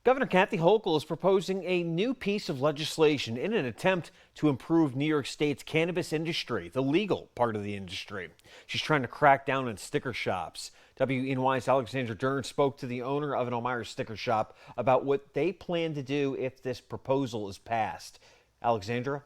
Governor Kathy Hochul is proposing a new piece of legislation in an attempt to improve New York State's cannabis industry, the legal part of the industry. She's trying to crack down on sticker shops. WENY's Alexandra Dern spoke to the owner of an Elmira sticker shop about what they plan to do if this proposal is passed. Alexandra?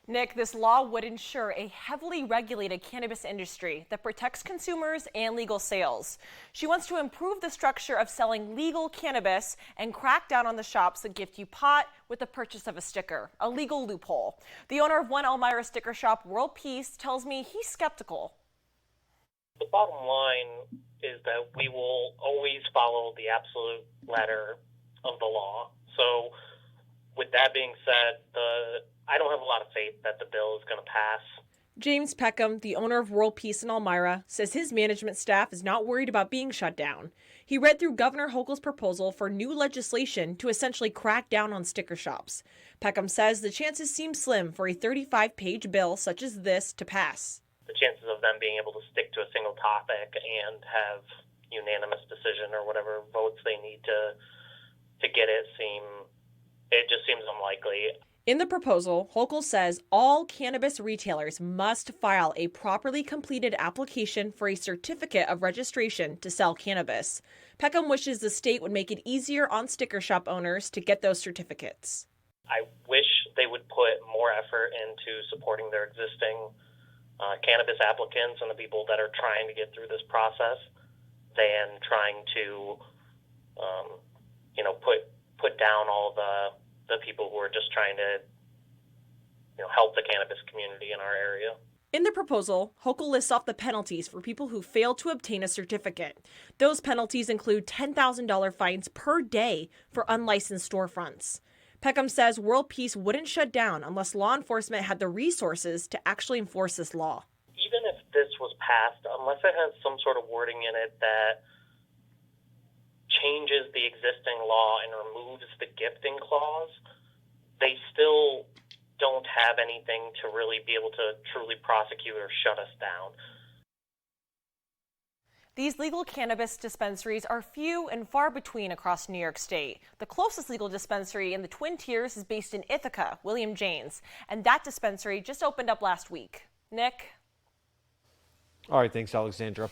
Nick, this law would ensure a heavily regulated cannabis industry that protects consumers and legal sales. She wants to improve the structure of selling legal cannabis and crack down on the shops that gift you pot with the purchase of a sticker, a legal loophole. The owner of one Elmira sticker shop, World Peace, tells me he's skeptical. The bottom line is that we will always follow the absolute letter of the law. So with that being said, I don't have a lot of faith that the bill is going to pass. James Peckham, the owner of World Peace in Elmira, says his management staff is not worried about being shut down. He read through Governor Hochul's proposal for new legislation to essentially crack down on sticker shops. Peckham says the chances seem slim for a 35-page bill such as this to pass. The chances of them being able to stick to a single topic and have unanimous decision or whatever votes they need to get it just seems unlikely. In the proposal, Hochul says all cannabis retailers must file a properly completed application for a certificate of registration to sell cannabis. Peckham wishes the state would make it easier on sticker shop owners to get those certificates. I wish they would put more effort into supporting their existing cannabis applicants and the people that are trying to get through this process than trying to, put down all the people who are just trying to, help the cannabis community in our area. In the proposal, Hochul lists off the penalties for people who fail to obtain a certificate. Those penalties include $10,000 fines per day for unlicensed storefronts. Peckham says World Peace wouldn't shut down unless law enforcement had the resources to actually enforce this law. Even if this was passed, unless it has some sort of wording in it that changes the existing law and removes the gifting clause, they still don't have anything to really be able to truly prosecute or shut us down. These legal cannabis dispensaries are few and far between across New York State. The closest legal dispensary in the Twin Tiers is based in Ithaca, William James, and that dispensary just opened up last week. Nick? All right, thanks, Alexandra.